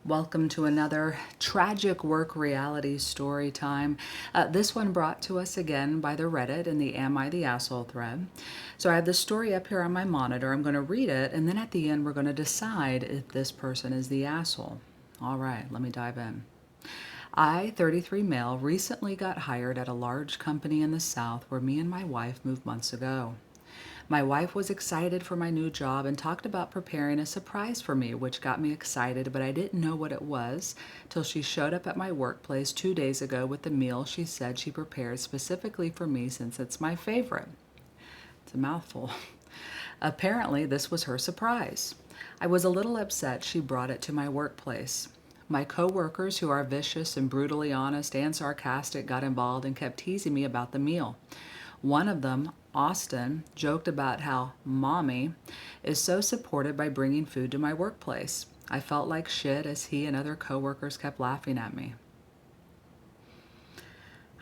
Welcome to another tragic work reality story time. This one brought to us again by the Reddit and the Am I the Asshole thread. So I have this story up here on my monitor. I'm going to read it, and then at the end, we're going to decide if this person is the asshole. All right, let me dive in. I, 33 male, recently got hired at a large company in the South where me and my wife moved months ago. My wife was excited for my new job and talked about preparing a surprise for me, which got me excited, but I didn't know what it was till she showed up at my workplace 2 days ago with the meal she said she prepared specifically for me since it's my favorite. It's a mouthful. Apparently, this was her surprise. I was a little upset she brought it to my workplace. My coworkers, who are vicious and brutally honest and sarcastic, got involved and kept teasing me about the meal. One of them, Austin, joked about how Mommy is so supported by bringing food to my workplace. I felt like shit as he and other coworkers kept laughing at me.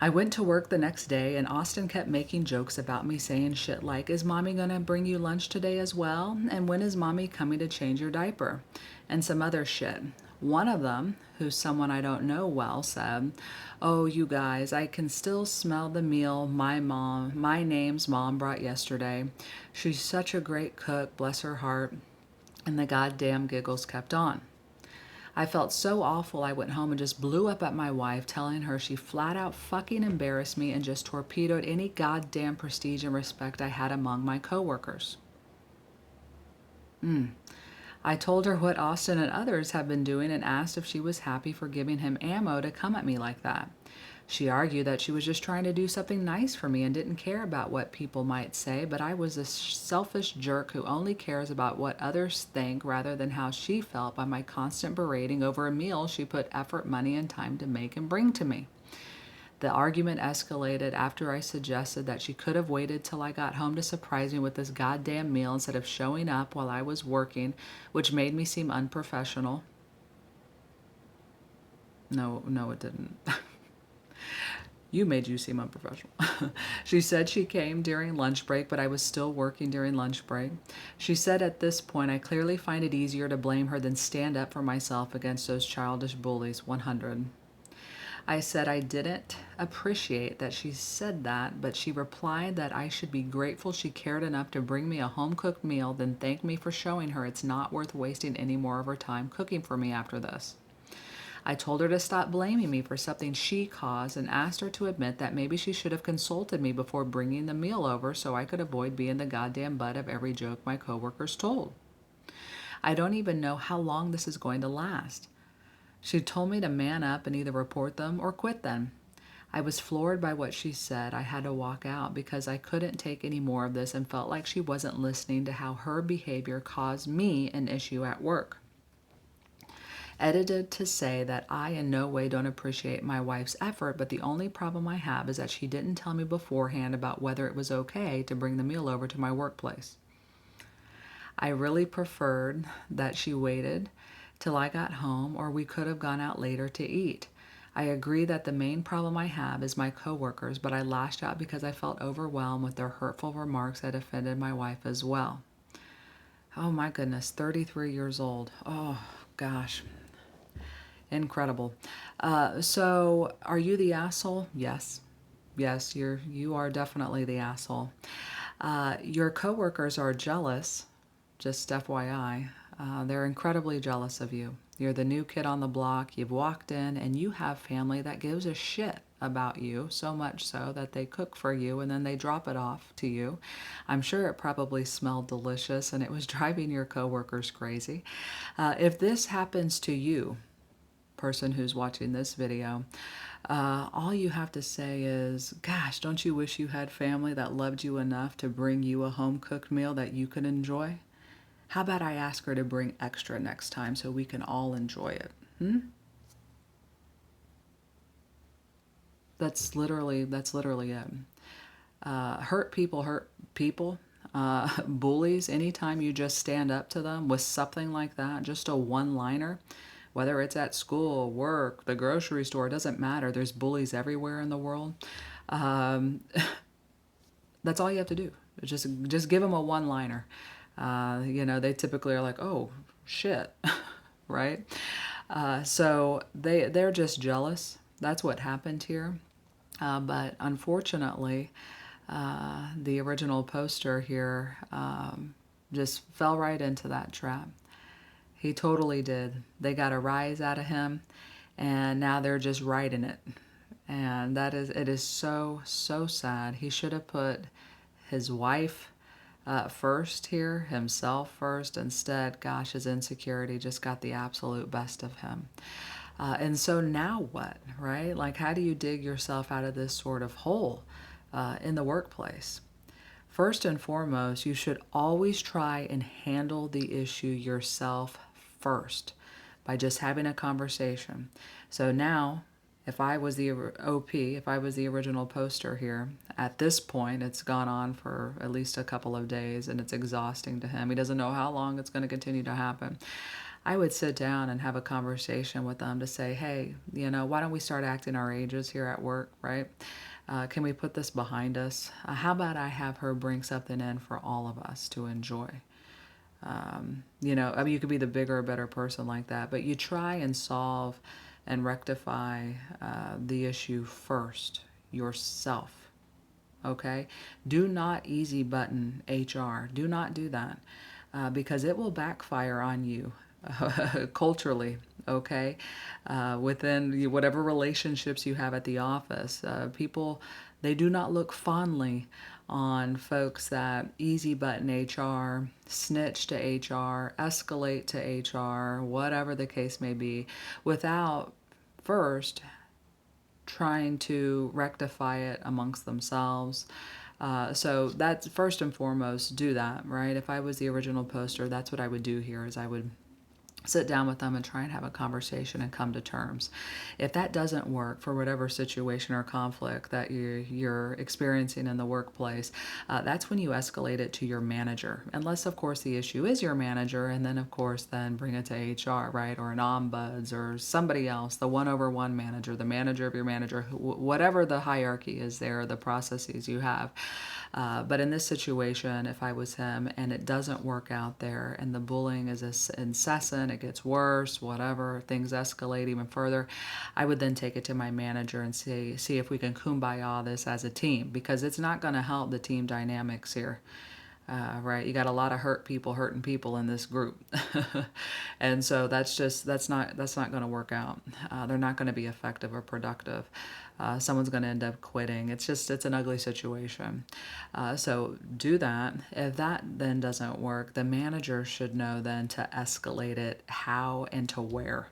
I went to work the next day and Austin kept making jokes about me, saying shit like, "Is Mommy gonna bring you lunch today as well? And when is Mommy coming to change your diaper?" And some other shit. One of them, who's someone I don't know well, said, "Oh, you guys, I can still smell the meal my name's mom brought yesterday. She's such a great cook, bless her heart." And the goddamn giggles kept on. I felt so awful I went home and just blew up at my wife, telling her she flat out fucking embarrassed me and just torpedoed any goddamn prestige and respect I had among my coworkers. I told her what Austin and others have been doing and asked if she was happy for giving him ammo to come at me like that. She argued that she was just trying to do something nice for me and didn't care about what people might say, but I was a selfish jerk who only cares about what others think rather than how she felt by my constant berating over a meal she put effort, money, and time to make and bring to me. The argument escalated after I suggested that she could have waited till I got home to surprise me with this goddamn meal instead of showing up while I was working, which made me seem unprofessional. No, it didn't. You made you seem unprofessional. She said she came during lunch break, but I was still working during lunch break. She said at this point, I clearly find it easier to blame her than stand up for myself against those childish bullies. 100. I said I didn't appreciate that she said that, but she replied that I should be grateful she cared enough to bring me a home-cooked meal, then thank me for showing her it's not worth wasting any more of her time cooking for me after this. I told her to stop blaming me for something she caused and asked her to admit that maybe she should have consulted me before bringing the meal over so I could avoid being the goddamn butt of every joke my coworkers told. I don't even know how long this is going to last. She told me to man up and either report them or quit them. I was floored by what she said. I had to walk out because I couldn't take any more of this and felt like she wasn't listening to how her behavior caused me an issue at work. Edited to say that I in no way don't appreciate my wife's effort, but the only problem I have is that she didn't tell me beforehand about whether it was okay to bring the meal over to my workplace. I really preferred that she waited till I got home, or we could have gone out later to eat. I agree that the main problem I have is my coworkers, but I lashed out because I felt overwhelmed with their hurtful remarks that offended my wife as well. Oh my goodness, 33 years old. Oh gosh. Incredible. So are you the asshole? Yes. Yes, you are definitely the asshole. Your coworkers are jealous, just FYI. They're incredibly jealous of you. You're the new kid on the block. You've walked in and you have family that gives a shit about you, so much so that they cook for you and then they drop it off to you. I'm sure it probably smelled delicious and it was driving your coworkers crazy. If this happens to you, person who's watching this video, all you have to say is, gosh, don't you wish you had family that loved you enough to bring you a home-cooked meal that you could enjoy? How about I ask her to bring extra next time so we can all enjoy it? That's literally it. Hurt people. Bullies, anytime you just stand up to them with something like that, just a one-liner, whether it's at school, work, the grocery store, it doesn't matter. There's bullies everywhere in the world. Um, that's all you have to do. Just give them a one-liner. They typically are like, "Oh, shit," right? So they're just jealous. That's what happened here. But unfortunately, the original poster here just fell right into that trap. He totally did. They got a rise out of him, and now they're just writing it. And it is so, so sad. He should have put his wife first here, himself first. Instead, gosh, his insecurity just got the absolute best of him. And so now what, right? Like, how do you dig yourself out of this sort of hole in the workplace? First and foremost, you should always try and handle the issue yourself first by just having a conversation. So now, if I was the OP, if I was the original poster here, at this point, it's gone on for at least a couple of days and it's exhausting to him. He doesn't know how long it's going to continue to happen. I would sit down and have a conversation with them to say, hey, why don't we start acting our ages here at work, right? Can we put this behind us? How about I have her bring something in for all of us to enjoy? I mean, you could be the bigger, better person like that, but you try and solve and rectify the issue first yourself. Okay? Do not easy button HR. Do not do that because it will backfire on you culturally. Okay? Within whatever relationships you have at the office, people, they do not look fondly on folks that easy button HR, snitch to HR, escalate to HR, whatever the case may be, without first trying to rectify it amongst themselves. So that's first and foremost, do that, right? If I was the original poster, that's what I would do here is I would sit down with them and try and have a conversation and come to terms. If that doesn't work for whatever situation or conflict that you're experiencing in the workplace, that's when you escalate it to your manager. Unless, of course, the issue is your manager, and then, of course, then bring it to HR, right? Or an ombuds or somebody else, the one-over-one manager, the manager of your manager, whatever the hierarchy is there, the processes you have. But in this situation, if I was him and it doesn't work out there and the bullying is incessant, it gets worse, whatever, things escalate even further, I would then take it to my manager and see if we can kumbaya this as a team because it's not going to help the team dynamics here. Right, you got a lot of hurting people in this group, and so that's not going to work out. They're not going to be effective or productive. Someone's going to end up quitting. It's an ugly situation. So do that. If that then doesn't work, the manager should know then to escalate it how and to where.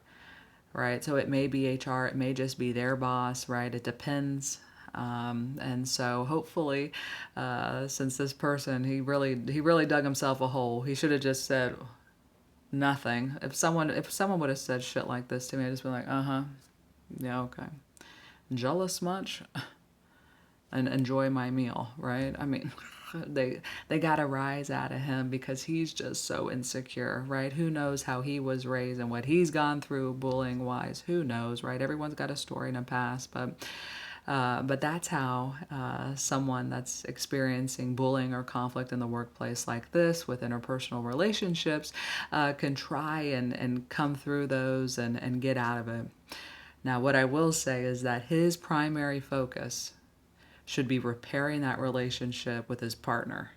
Right, so it may be HR, it may just be their boss. Right, it depends. And so hopefully, since this person, he really dug himself a hole. He should have just said nothing. If someone would have said shit like this to me, I'd just be like, yeah, okay. Jealous much? And enjoy my meal, right? I mean, they got a rise out of him because he's just so insecure, right? Who knows how he was raised and what he's gone through bullying wise? Who knows, right? Everyone's got a story and a past, but that's how someone that's experiencing bullying or conflict in the workplace like this with interpersonal relationships can try and come through those and get out of it. Now, what I will say is that his primary focus should be repairing that relationship with his partner.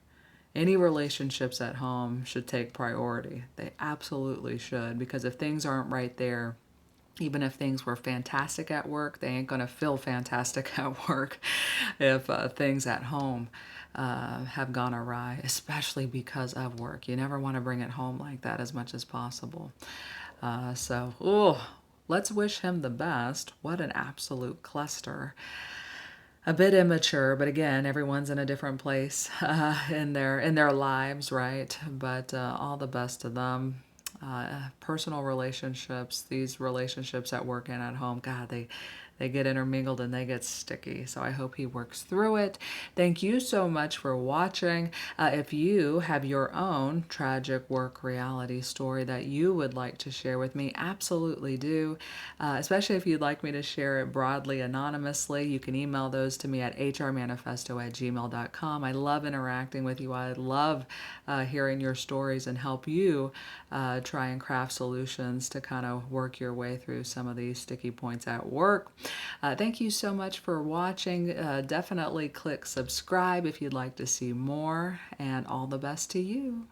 Any relationships at home should take priority. They absolutely should, because if things aren't right there, even if things were fantastic at work, they ain't going to feel fantastic at work if things at home have gone awry, especially because of work. You never want to bring it home like that as much as possible. Let's wish him the best. What an absolute cluster. A bit immature, but again, everyone's in a different place in their lives, right? But all the best to them. Personal relationships, these relationships at work and at home, God, they get intermingled and they get sticky. So I hope he works through it. Thank you so much for watching. If you have your own tragic work reality story that you would like to share with me, absolutely do. Especially if you'd like me to share it broadly, anonymously, you can email those to me at hrmanifesto@gmail.com. I love interacting with you. I love hearing your stories and help you try and craft solutions to kind of work your way through some of these sticky points at work. Thank you so much for watching. Definitely click subscribe if you'd like to see more, and all the best to you.